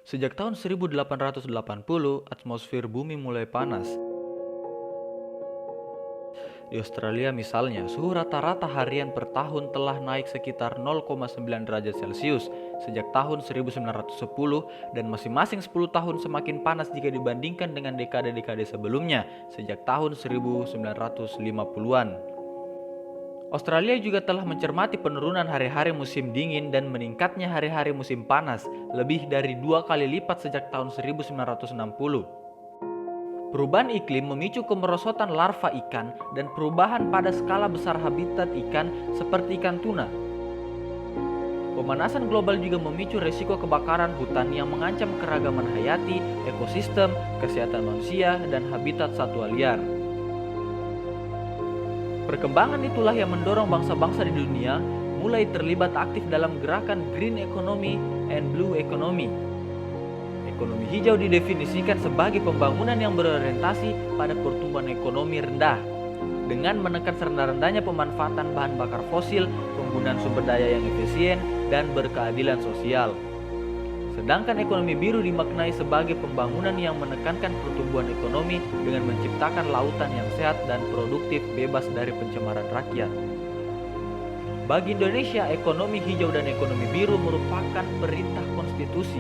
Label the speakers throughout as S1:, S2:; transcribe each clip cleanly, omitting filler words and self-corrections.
S1: Sejak tahun 1880, atmosfer bumi mulai panas. Di Australia misalnya, suhu rata-rata harian per tahun telah naik sekitar 0,9 derajat Celcius sejak tahun 1910 dan masing-masing 10 tahun semakin panas jika dibandingkan dengan dekade-dekade sebelumnya sejak tahun 1950-an. Australia juga telah mencermati penurunan hari-hari musim dingin dan meningkatnya hari-hari musim panas lebih dari 2 kali lipat sejak tahun 1960. Perubahan iklim memicu kemerosotan larva ikan dan perubahan pada skala besar habitat ikan seperti ikan tuna. Pemanasan global juga memicu resiko kebakaran hutan yang mengancam keragaman hayati, ekosistem, kesehatan manusia, dan habitat satwa liar. Perkembangan itulah yang mendorong bangsa-bangsa di dunia mulai terlibat aktif dalam gerakan Green Economy and Blue Economy. Ekonomi hijau didefinisikan sebagai pembangunan yang berorientasi pada pertumbuhan ekonomi rendah dengan menekan serendah-rendahnya pemanfaatan bahan bakar fosil, penggunaan sumber daya yang efisien, dan berkeadilan sosial. Sedangkan ekonomi biru dimaknai sebagai pembangunan yang menekankan pertumbuhan ekonomi dengan menciptakan lautan yang sehat dan produktif bebas dari pencemaran rakyat. Bagi Indonesia, ekonomi hijau dan ekonomi biru merupakan perintah konstitusi,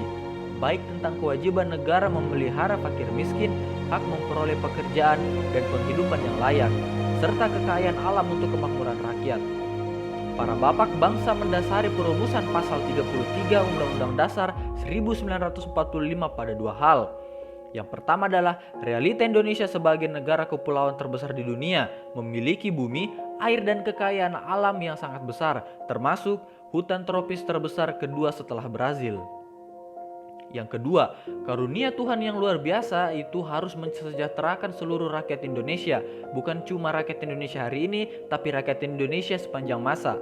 S1: baik tentang kewajiban negara memelihara fakir miskin, hak memperoleh pekerjaan dan penghidupan yang layak, serta kekayaan alam untuk kemakmuran rakyat. Para bapak bangsa mendasari perumusan pasal 33 Undang-Undang Dasar 1945 pada dua hal. Yang pertama adalah realita Indonesia sebagai negara kepulauan terbesar di dunia, memiliki bumi, air dan kekayaan alam yang sangat besar, termasuk hutan tropis terbesar kedua setelah Brazil. Yang kedua, karunia Tuhan yang luar biasa itu harus mensejahterakan seluruh rakyat Indonesia, bukan cuma rakyat Indonesia hari ini, tapi rakyat Indonesia sepanjang masa.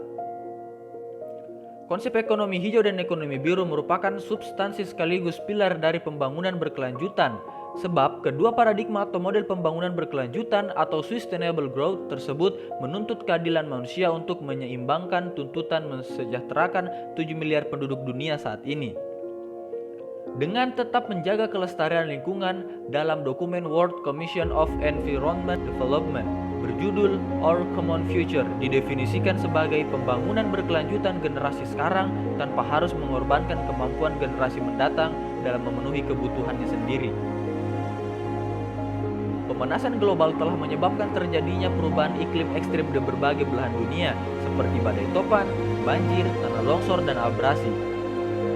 S1: Konsep ekonomi hijau dan ekonomi biru merupakan substansi sekaligus pilar dari pembangunan berkelanjutan, sebab kedua paradigma atau model pembangunan berkelanjutan atau sustainable growth tersebut menuntut keadilan manusia untuk menyeimbangkan tuntutan mensejahterakan 7 miliar penduduk dunia saat ini. Dengan tetap menjaga kelestarian lingkungan dalam dokumen World Commission of Environment Development berjudul Our Common Future didefinisikan sebagai pembangunan berkelanjutan generasi sekarang tanpa harus mengorbankan kemampuan generasi mendatang dalam memenuhi kebutuhannya sendiri. Pemanasan global telah menyebabkan terjadinya perubahan iklim ekstrim di berbagai belahan dunia seperti badai topan, banjir, tanah longsor, dan abrasi.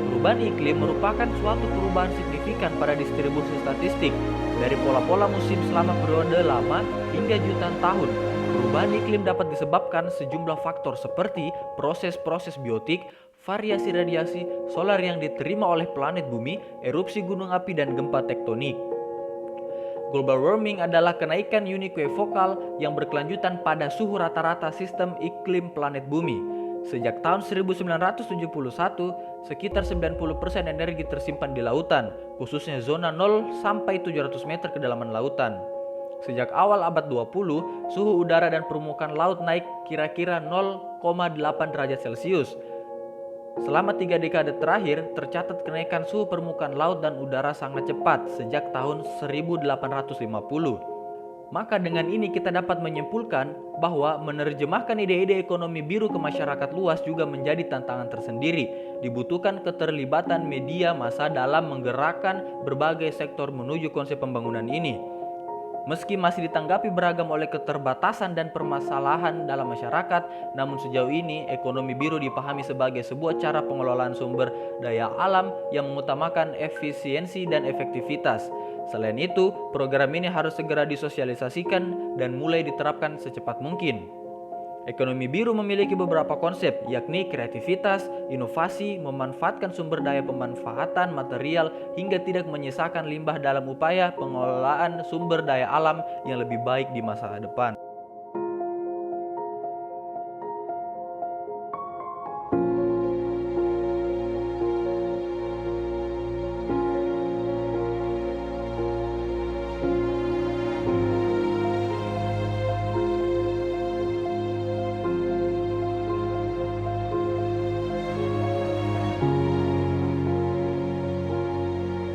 S1: Perubahan iklim merupakan suatu perubahan signifikan pada distribusi statistik dari pola-pola musim selama periode lama hingga jutaan tahun. Perubahan iklim dapat disebabkan sejumlah faktor seperti proses-proses biotik, variasi radiasi solar yang diterima oleh planet bumi, erupsi gunung api, dan gempa tektonik. Global warming adalah kenaikan unikevokal yang berkelanjutan pada suhu rata-rata sistem iklim planet bumi. Sejak tahun 1971, sekitar 90% energi tersimpan di lautan, khususnya zona 0 sampai 700 meter kedalaman lautan. Sejak awal abad 20, suhu udara dan permukaan laut naik kira-kira 0,8 derajat Celcius. Selama 3 dekade terakhir, tercatat kenaikan suhu permukaan laut dan udara sangat cepat sejak tahun 1850. Maka dengan ini kita dapat menyimpulkan bahwa menerjemahkan ide-ide ekonomi biru ke masyarakat luas juga menjadi tantangan tersendiri. Dibutuhkan keterlibatan media massa dalam menggerakkan berbagai sektor menuju konsep pembangunan ini. Meski masih ditanggapi beragam oleh keterbatasan dan permasalahan dalam masyarakat, namun sejauh ini ekonomi biru dipahami sebagai sebuah cara pengelolaan sumber daya alam yang mengutamakan efisiensi dan efektivitas. Selain itu, program ini harus segera disosialisasikan dan mulai diterapkan secepat mungkin. Ekonomi biru memiliki beberapa konsep, yakni kreativitas, inovasi, memanfaatkan sumber daya pemanfaatan material hingga tidak menyisakan limbah dalam upaya pengelolaan sumber daya alam yang lebih baik di masa depan.